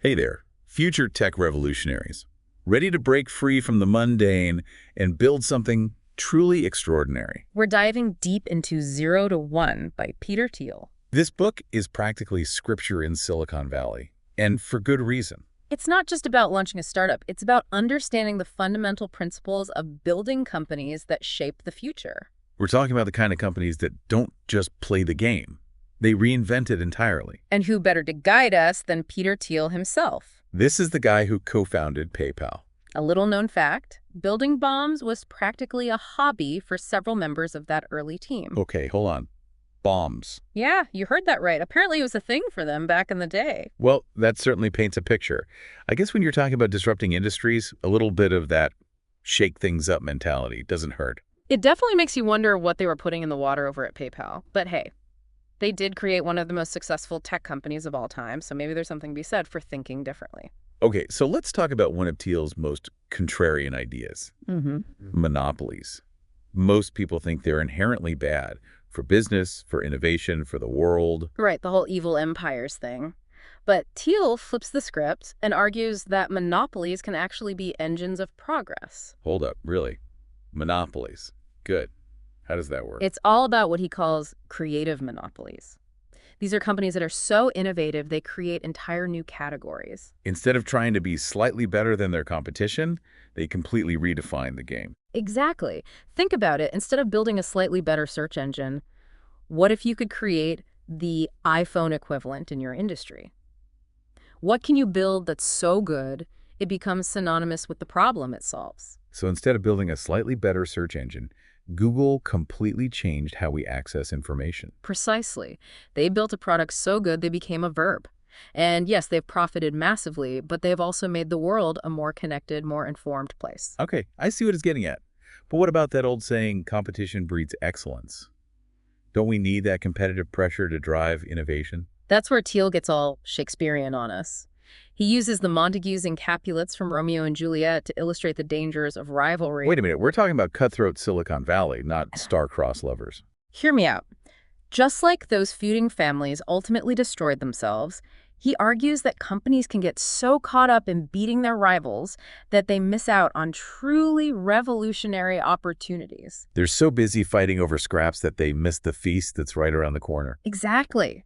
Hey there, future tech revolutionaries, ready to break free from the mundane and build something truly extraordinary. We're diving deep into Zero to One by Peter Thiel. This book is practically scripture in Silicon Valley, and for good reason. It's not just about launching a startup, it's about understanding the fundamental principles of building companies that shape the future. We're talking about the kind of companies that don't just play the game. They reinvent it entirely. And who better to guide us than Peter Thiel himself? This is the guy who co-founded PayPal. A little-known fact, building bombs was practically a hobby for several members of that early team. Okay, hold on. Bombs. Yeah, you heard that right. Apparently it was a thing for them back in the day. Well, that certainly paints a picture. I guess when you're talking about disrupting industries, a little bit of that shake things up mentality doesn't hurt. It definitely makes you wonder what they were putting in the water over at PayPal. But hey, they did create one of the most successful tech companies of all time, so maybe there's something to be said for thinking differently. Okay, so let's talk about one of Thiel's most contrarian ideas, monopolies. Most people think they're inherently bad for business, for innovation, for the world. Right, the whole evil empires thing. But Thiel flips the script and argues that monopolies can actually be engines of progress. Hold up, really? Monopolies. Good. How does that work? It's all about what he calls creative monopolies. These are companies that are so innovative, they create entire new categories. Instead of trying to be slightly better than their competition, they completely redefine the game. Exactly. Think about it. Instead of building a slightly better search engine, what if you could create the iPhone equivalent in your industry? What can you build that's so good it becomes synonymous with the problem it solves? So instead of building a slightly better search engine, Google completely changed how we access information. Precisely. They built a product so good they became a verb. And yes, they've profited massively, but they've also made the world a more connected, more informed place. Okay, I see what it's getting at. But what about that old saying, competition breeds excellence? Don't we need that competitive pressure to drive innovation? That's where Thiel gets all Shakespearean on us. He uses the Montagues and Capulets from Romeo and Juliet to illustrate the dangers of rivalry. Wait a minute, we're talking about cutthroat Silicon Valley, not star-crossed lovers. Hear me out. Just like those feuding families ultimately destroyed themselves, he argues that companies can get so caught up in beating their rivals that they miss out on truly revolutionary opportunities. They're so busy fighting over scraps that they miss the feast that's right around the corner. Exactly.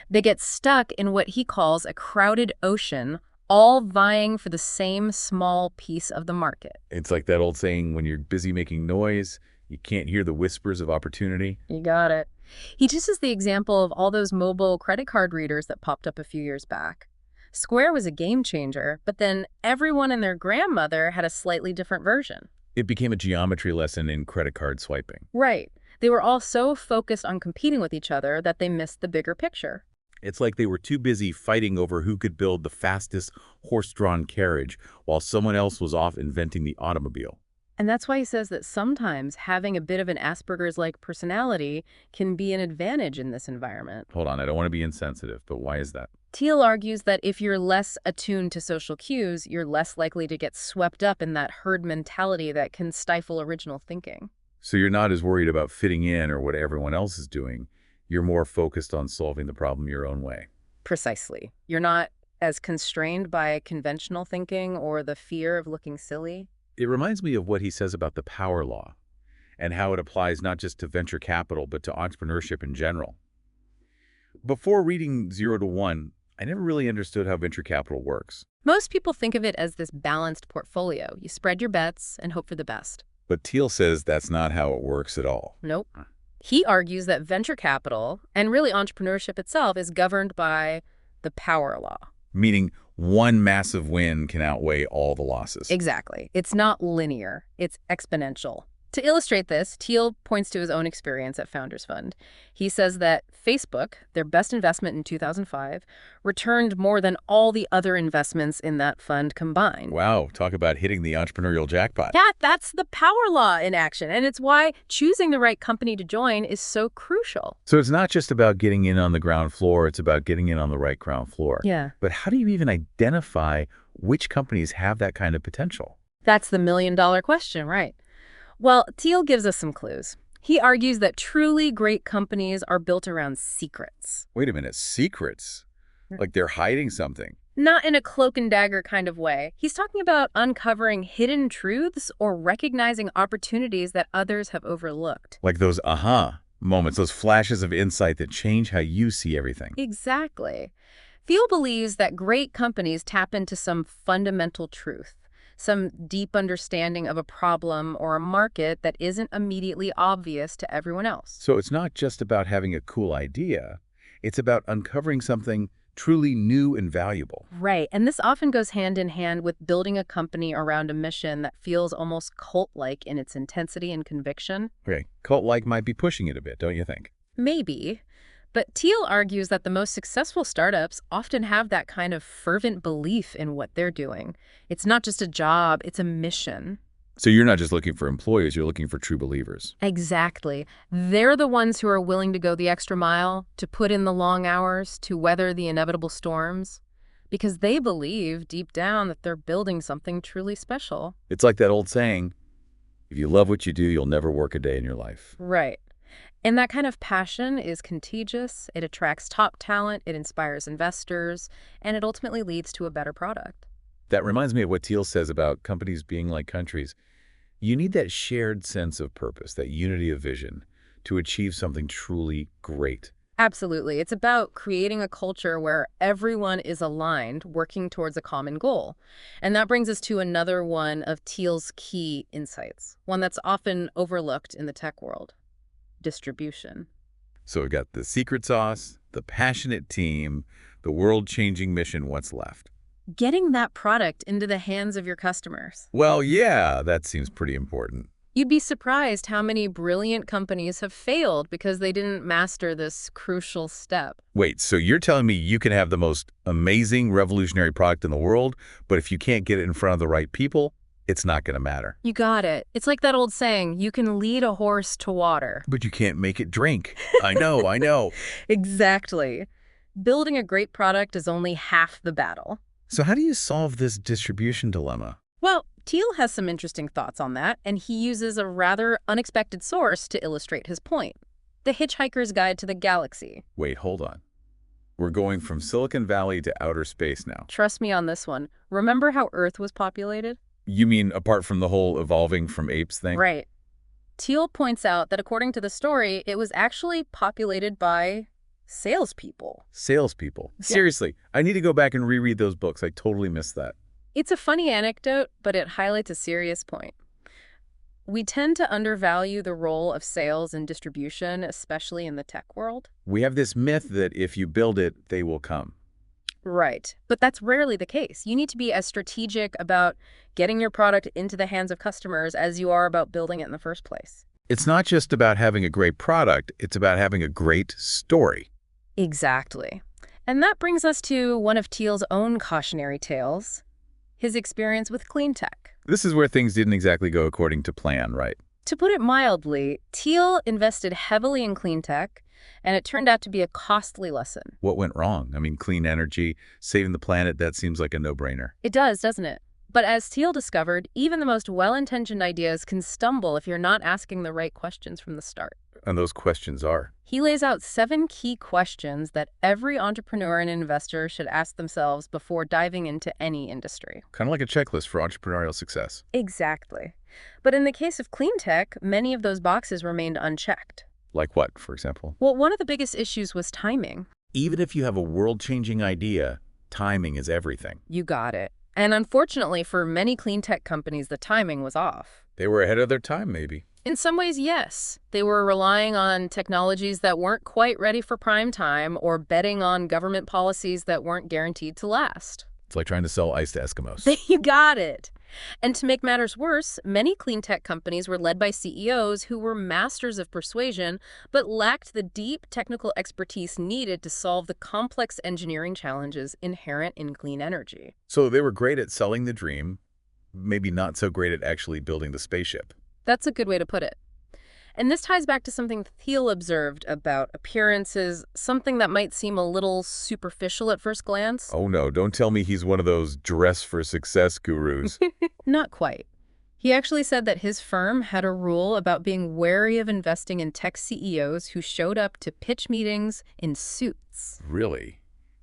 They get stuck in what he calls a crowded ocean, all vying for the same small piece of the market. It's like that old saying, when you're busy making noise, you can't hear the whispers of opportunity. You got it. He uses the example of all those mobile credit card readers that popped up a few years back. Square was a game changer, but then everyone and their grandmother had a slightly different version. It became a geometry lesson in credit card swiping. Right. They were all so focused on competing with each other that they missed the bigger picture. It's like they were too busy fighting over who could build the fastest horse-drawn carriage while someone else was off inventing the automobile. And that's why he says that sometimes having a bit of an Asperger's-like personality can be an advantage in this environment. Hold on, I don't want to be insensitive, but why is that? Thiel argues that if you're less attuned to social cues, you're less likely to get swept up in that herd mentality that can stifle original thinking. So you're not as worried about fitting in or what everyone else is doing. You're more focused on solving the problem your own way. Precisely. You're not as constrained by conventional thinking or the fear of looking silly. It reminds me of what he says about the power law and how it applies not just to venture capital, but to entrepreneurship in general. Before reading Zero to One, I never really understood how venture capital works. Most people think of it as this balanced portfolio. You spread your bets and hope for the best. But Thiel says that's not how it works at all. Nope. He argues that venture capital, and really entrepreneurship itself, is governed by the power law. Meaning one massive win can outweigh all the losses. Exactly. It's not linear. It's exponential. To illustrate this, Thiel points to his own experience at Founders Fund. He says that Facebook, their best investment in 2005, returned more than all the other investments in that fund combined. Wow, talk about hitting the entrepreneurial jackpot. Yeah, that's the power law in action, and it's why choosing the right company to join is so crucial. So it's not just about getting in on the ground floor, it's about getting in on the right ground floor. Yeah. But how do you even identify which companies have that kind of potential? That's the million-dollar question, right? Well, Thiel gives us some clues. He argues that truly great companies are built around secrets. Wait a minute, secrets? Like they're hiding something? Not in a cloak and dagger kind of way. He's talking about uncovering hidden truths or recognizing opportunities that others have overlooked. Like those aha moments, those flashes of insight that change how you see everything. Exactly. Thiel believes that great companies tap into some fundamental truth, some deep understanding of a problem or a market that isn't immediately obvious to everyone else. So it's not just about having a cool idea. It's about uncovering something truly new and valuable. Right, and this often goes hand in hand with building a company around a mission that feels almost cult-like in its intensity and conviction. Okay, cult-like might be pushing it a bit, don't you think? Maybe. But Thiel argues that the most successful startups often have that kind of fervent belief in what they're doing. It's not just a job, it's a mission. So you're not just looking for employees, you're looking for true believers. Exactly. They're the ones who are willing to go the extra mile, to put in the long hours, to weather the inevitable storms, because they believe deep down that they're building something truly special. It's like that old saying, if you love what you do, you'll never work a day in your life. Right. And that kind of passion is contagious. It attracts top talent, it inspires investors, and it ultimately leads to a better product. That reminds me of what Thiel says about companies being like countries. You need that shared sense of purpose, that unity of vision, to achieve something truly great. Absolutely. It's about creating a culture where everyone is aligned, working towards a common goal. And that brings us to another one of Thiel's key insights, one that's often overlooked in the tech world: distribution. So we've got the secret sauce, the passionate team, the world-changing mission. What's left? Getting that product into the hands of your customers. Well, yeah, that seems pretty important. You'd be surprised how many brilliant companies have failed because they didn't master this crucial step. Wait, so you're telling me you can have the most amazing, revolutionary product in the world, but if you can't get it in front of the right people, it's not going to matter. You got it. It's like that old saying, you can lead a horse to water. But you can't make it drink. I know, I know. Exactly. Building a great product is only half the battle. So how do you solve this distribution dilemma? Well, Thiel has some interesting thoughts on that, and he uses a rather unexpected source to illustrate his point: The Hitchhiker's Guide to the Galaxy. Wait, hold on. We're going from Silicon Valley to outer space now. Trust me on this one. Remember how Earth was populated? You mean apart from the whole evolving from apes thing? Right. Thiel points out that according to the story, it was actually populated by salespeople. Salespeople. Seriously, I need to go back and reread those books. I totally missed that. It's a funny anecdote, but it highlights a serious point. We tend to undervalue the role of sales and distribution, especially in the tech world. We have this myth that if you build it, they will come. Right. But that's rarely the case. You need to be as strategic about getting your product into the hands of customers as you are about building it in the first place. It's not just about having a great product, it's about having a great story. Exactly. And that brings us to one of Thiel's own cautionary tales: his experience with clean tech. This is where things didn't exactly go according to plan, right? To put it mildly, Thiel invested heavily in clean tech, and it turned out to be a costly lesson. What went wrong? I mean, clean energy, saving the planet, that seems like a no-brainer. It does, doesn't it? But as Thiel discovered, even the most well-intentioned ideas can stumble if you're not asking the right questions from the start. And those questions are? He lays out 7 key questions that every entrepreneur and investor should ask themselves before diving into any industry. Kind of like a checklist for entrepreneurial success. Exactly. But in the case of clean tech, many of those boxes remained unchecked. Like what, for example? Well, one of the biggest issues was timing. Even if you have a world-changing idea, timing is everything. You got it. And unfortunately, for many clean tech companies, the timing was off. They were ahead of their time, maybe. In some ways, yes. They were relying on technologies that weren't quite ready for prime time or betting on government policies that weren't guaranteed to last. It's like trying to sell ice to Eskimos. You got it. And to make matters worse, many clean tech companies were led by CEOs who were masters of persuasion but lacked the deep technical expertise needed to solve the complex engineering challenges inherent in clean energy. So they were great at selling the dream, maybe not so great at actually building the spaceship. That's a good way to put it. And this ties back to something Thiel observed about appearances, something that might seem a little superficial at first glance. Oh no, don't tell me he's one of those dress for success gurus. Not quite. He actually said that his firm had a rule about being wary of investing in tech CEOs who showed up to pitch meetings in suits. Really?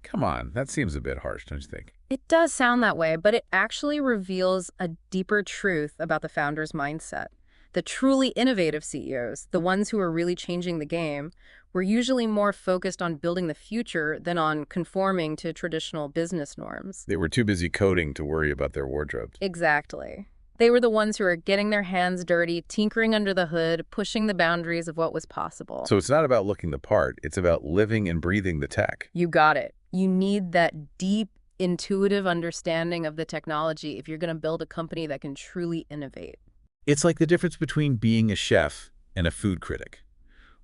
Come on, that seems a bit harsh, don't you think? It does sound that way, but it actually reveals a deeper truth about the founder's mindset. The truly innovative CEOs, the ones who are really changing the game, were usually more focused on building the future than on conforming to traditional business norms. They were too busy coding to worry about their wardrobes. Exactly. They were the ones who were getting their hands dirty, tinkering under the hood, pushing the boundaries of what was possible. So it's not about looking the part, it's about living and breathing the tech. You got it. You need that deep, intuitive understanding of the technology if you're going to build a company that can truly innovate. It's like the difference between being a chef and a food critic.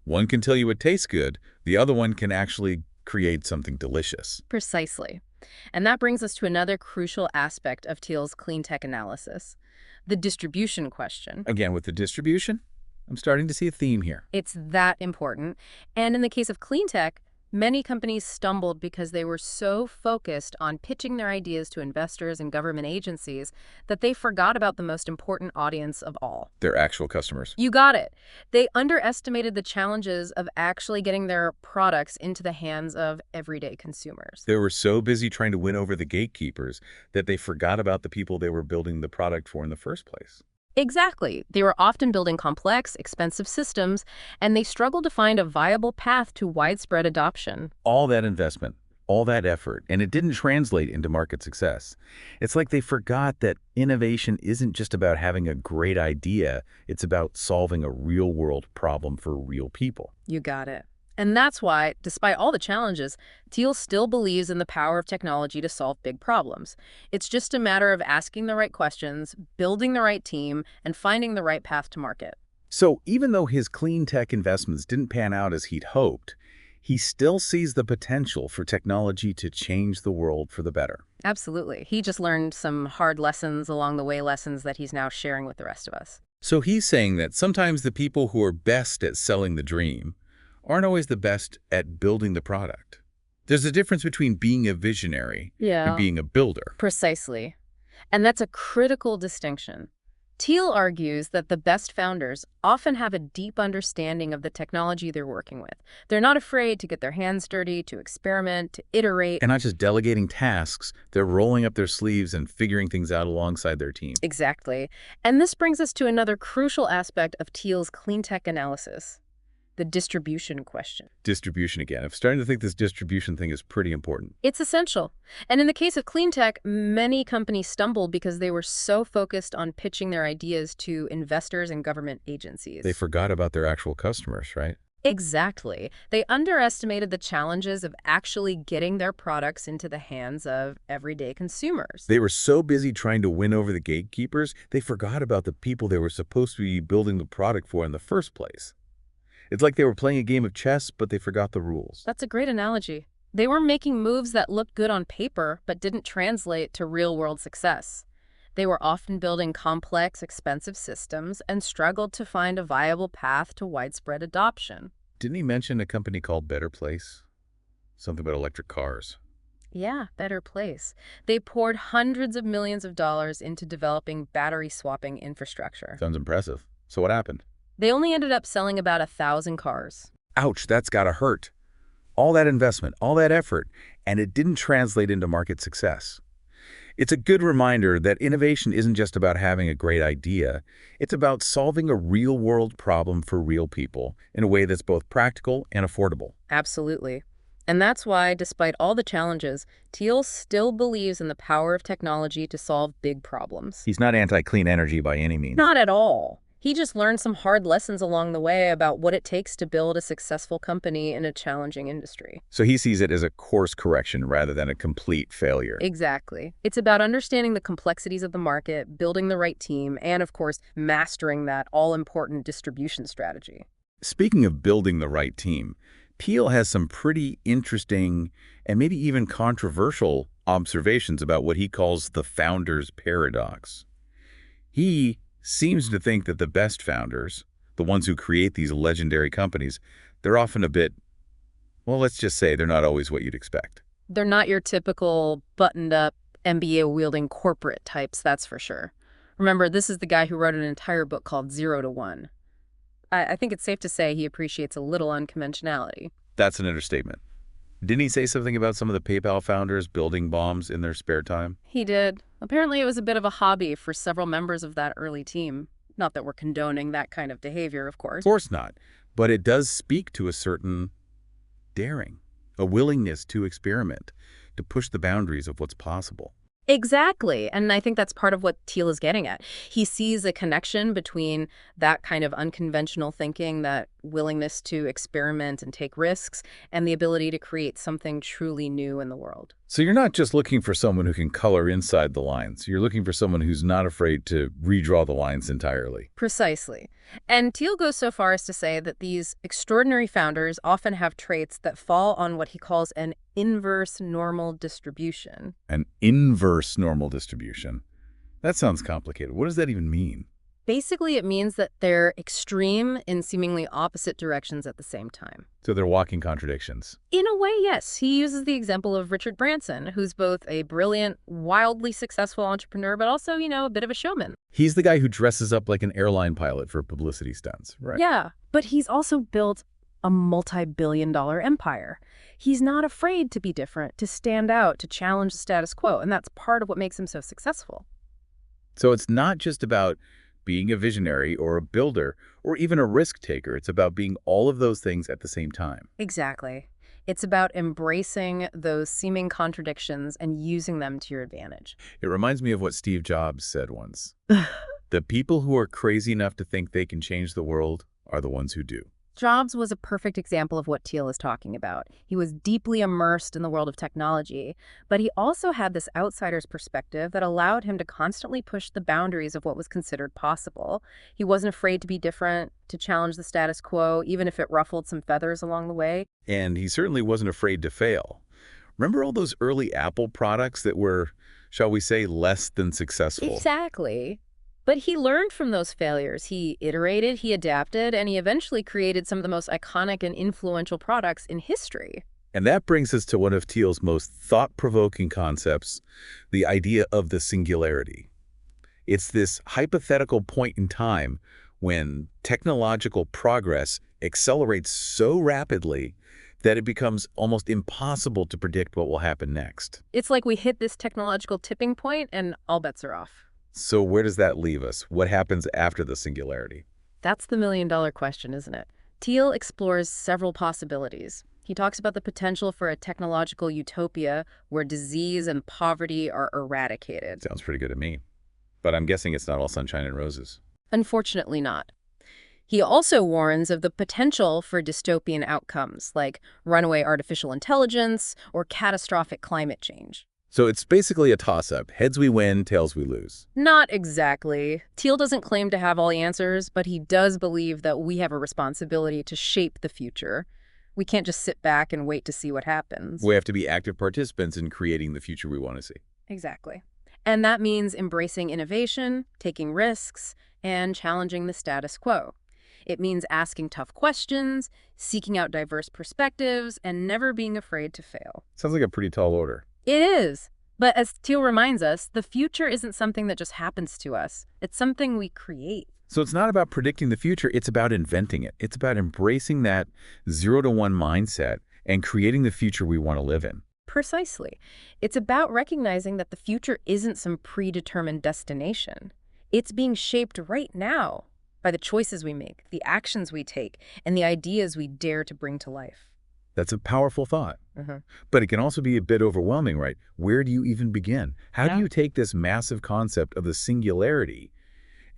One can tell you it tastes good, the other one can actually create something delicious. Precisely. And that brings us to another crucial aspect of Thiel's clean tech analysis, the distribution question. Again, with the distribution, I'm starting to see a theme here. It's that important. And in the case of clean tech, many companies stumbled because they were so focused on pitching their ideas to investors and government agencies that they forgot about the most important audience of all. Their actual customers. You got it. They underestimated the challenges of actually getting their products into the hands of everyday consumers. They were so busy trying to win over the gatekeepers that they forgot about the people they were building the product for in the first place. Exactly. They were often building complex, expensive systems, and they struggled to find a viable path to widespread adoption. All that investment, all that effort, and it didn't translate into market success. It's like they forgot that innovation isn't just about having a great idea, it's about solving a real-world problem for real people. You got it. And that's why, despite all the challenges, Thiel still believes in the power of technology to solve big problems. It's just a matter of asking the right questions, building the right team, and finding the right path to market. So even though his clean tech investments didn't pan out as he'd hoped, he still sees the potential for technology to change the world for the better. Absolutely. He just learned some hard lessons along the way, lessons that he's now sharing with the rest of us. So he's saying that sometimes the people who are best at selling the dream aren't always the best at building the product. There's a difference between being a visionary and being a builder. Precisely. And that's a critical distinction. Thiel argues that the best founders often have a deep understanding of the technology they're working with. They're not afraid to get their hands dirty, to experiment, to iterate. And not just delegating tasks, they're rolling up their sleeves and figuring things out alongside their team. Exactly. And this brings us to another crucial aspect of Thiel's clean tech analysis. The distribution question. Distribution again. I'm starting to think this distribution thing is pretty important. It's essential. And in the case of clean tech, many companies stumbled because they were so focused on pitching their ideas to investors and government agencies. They forgot about their actual customers, right? Exactly. They underestimated the challenges of actually getting their products into the hands of everyday consumers. They were so busy trying to win over the gatekeepers, they forgot about the people they were supposed to be building the product for in the first place. It's like they were playing a game of chess, but they forgot the rules. That's a great analogy. They were making moves that looked good on paper, but didn't translate to real-world success. They were often building complex, expensive systems and struggled to find a viable path to widespread adoption. Didn't he mention a company called Better Place? Something about electric cars. Yeah, Better Place. They poured hundreds of millions of dollars into developing battery-swapping infrastructure. Sounds impressive. So what happened? They only ended up selling about 1,000 cars. Ouch, that's gotta hurt. All that investment, all that effort, and it didn't translate into market success. It's a good reminder that innovation isn't just about having a great idea. It's about solving a real-world problem for real people in a way that's both practical and affordable. Absolutely. And that's why, despite all the challenges, Thiel still believes in the power of technology to solve big problems. He's not anti-clean energy by any means. Not at all. He just learned some hard lessons along the way about what it takes to build a successful company in a challenging industry. So he sees it as a course correction rather than a complete failure. Exactly. It's about understanding the complexities of the market, building the right team, and of course, mastering that all-important distribution strategy. Speaking of building the right team, Thiel has some pretty interesting and maybe even controversial observations about what he calls the founder's paradox. He seems to think that the best founders, the ones who create these legendary companies, they're often a bit, well, let's just say they're not always what you'd expect. They're not your typical buttoned-up, MBA-wielding corporate types, that's for sure. Remember, this is the guy who wrote an entire book called 0 to 1. I think it's safe to say he appreciates a little unconventionality. That's an understatement. Didn't he say something about some of the PayPal founders building bombs in their spare time? He did. Apparently it was a bit of a hobby for several members of that early team. Not that we're condoning that kind of behavior, of Of course. course not. But it does speak to a certain daring, a willingness to experiment, to push the boundaries of what's possible. Exactly. And I think that's part of what Thiel is getting at. He sees a connection between that kind of unconventional thinking, that willingness to experiment and take risks, and the ability to create something truly new in the world. So you're not just looking for someone who can color inside the lines. You're looking for someone who's not afraid to redraw the lines entirely. Precisely. And Thiel goes so far as to say that these extraordinary founders often have traits that fall on what he calls an inverse normal distribution. An inverse normal distribution. That sounds complicated. What does that even mean? Basically, it means that they're extreme in seemingly opposite directions at the same time. So they're walking contradictions. In a way, yes. He uses the example of Richard Branson, who's both a brilliant, wildly successful entrepreneur, but also, a bit of a showman. He's the guy who dresses up like an airline pilot for publicity stunts, right? Yeah, but he's also built a multi-billion-dollar empire. He's not afraid to be different, to stand out, to challenge the status quo, and that's part of what makes him so successful. So it's not just about being a visionary or a builder or even a risk taker. It's about being all of those things at the same time. Exactly. It's about embracing those seeming contradictions and using them to your advantage. It reminds me of what Steve Jobs said once. The people who are crazy enough to think they can change the world are the ones who do. Jobs was a perfect example of what Thiel is talking about. He was deeply immersed in the world of technology, but he also had this outsider's perspective that allowed him to constantly push the boundaries of what was considered possible. He wasn't afraid to be different, to challenge the status quo, even if it ruffled some feathers along the way. And he certainly wasn't afraid to fail. Remember all those early Apple products that were, shall we say, less than successful? Exactly. But he learned from those failures. He iterated, he adapted, and he eventually created some of the most iconic and influential products in history. And that brings us to one of Thiel's most thought-provoking concepts, the idea of the singularity. It's this hypothetical point in time when technological progress accelerates so rapidly that it becomes almost impossible to predict what will happen next. It's like we hit this technological tipping point and all bets are off. So where does that leave us? What happens after the singularity? That's the million-dollar question, isn't it? Thiel explores several possibilities. He talks about the potential for a technological utopia where disease and poverty are eradicated. Sounds pretty good to me. But I'm guessing it's not all sunshine and roses. Unfortunately not. He also warns of the potential for dystopian outcomes, like runaway artificial intelligence or catastrophic climate change. So it's basically a toss-up. Heads we win, tails we lose. Not exactly. Thiel doesn't claim to have all the answers, but he does believe that we have a responsibility to shape the future. We can't just sit back and wait to see what happens. We have to be active participants in creating the future we want to see. Exactly. And that means embracing innovation, taking risks, and challenging the status quo. It means asking tough questions, seeking out diverse perspectives, and never being afraid to fail. Sounds like a pretty tall order. It is. But as Thiel reminds us, the future isn't something that just happens to us. It's something we create. So it's not about predicting the future, it's about inventing it. It's about embracing that 0 to 1 mindset and creating the future we want to live in. Precisely. It's about recognizing that the future isn't some predetermined destination. It's being shaped right now by the choices we make, the actions we take, and the ideas we dare to bring to life. That's a powerful thought. But it can also be a bit overwhelming, right? Where do you even begin? How do you take this massive concept of the singularity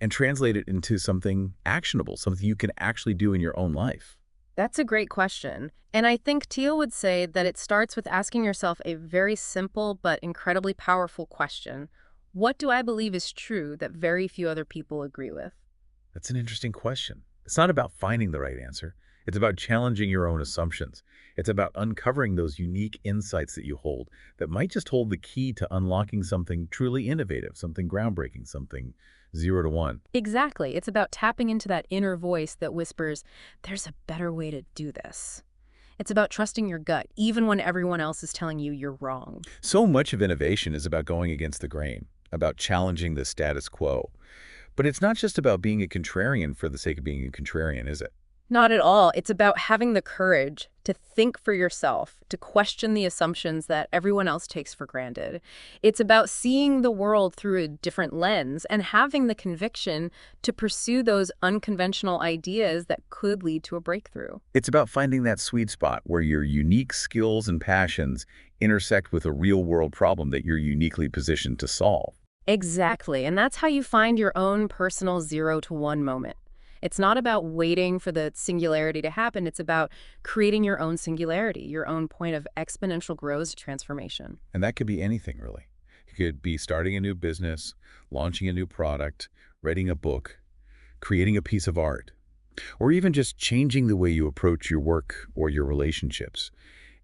and translate it into something actionable, something you can actually do in your own life? That's a great question. And I think Thiel would say that it starts with asking yourself a very simple but incredibly powerful question. What do I believe is true that very few other people agree with? That's an interesting question. It's not about finding the right answer. It's about challenging your own assumptions. It's about uncovering those unique insights that you hold that might just hold the key to unlocking something truly innovative, something groundbreaking, something 0 to 1. Exactly. It's about tapping into that inner voice that whispers, there's a better way to do this. It's about trusting your gut, even when everyone else is telling you you're wrong. So much of innovation is about going against the grain, about challenging the status quo. But it's not just about being a contrarian for the sake of being a contrarian, is it? Not at all. It's about having the courage to think for yourself, to question the assumptions that everyone else takes for granted. It's about seeing the world through a different lens and having the conviction to pursue those unconventional ideas that could lead to a breakthrough. It's about finding that sweet spot where your unique skills and passions intersect with a real-world problem that you're uniquely positioned to solve. Exactly. And that's how you find your own personal 0 to 1 moment. It's not about waiting for the singularity to happen. It's about creating your own singularity, your own point of exponential growth transformation. And that could be anything, really. It could be starting a new business, launching a new product, writing a book, creating a piece of art, or even just changing the way you approach your work or your relationships.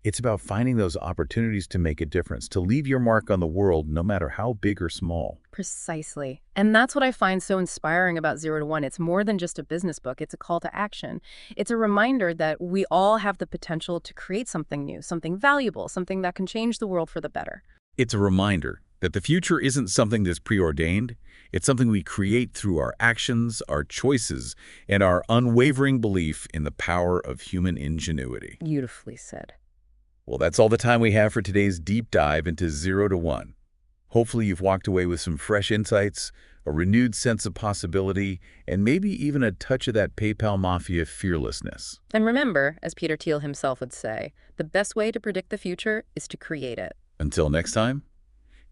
It's about finding those opportunities to make a difference, to leave your mark on the world, no matter how big or small. Precisely. And that's what I find so inspiring about 0 to 1. It's more than just a business book. It's a call to action. It's a reminder that we all have the potential to create something new, something valuable, something that can change the world for the better. It's a reminder that the future isn't something that's preordained. It's something we create through our actions, our choices, and our unwavering belief in the power of human ingenuity. Beautifully said. Well, that's all the time we have for today's deep dive into 0 to 1. Hopefully you've walked away with some fresh insights, a renewed sense of possibility, and maybe even a touch of that PayPal Mafia fearlessness. And remember, as Peter Thiel himself would say, the best way to predict the future is to create it. Until next time,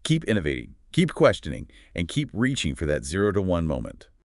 keep innovating, keep questioning, and keep reaching for that 0 to 1 moment.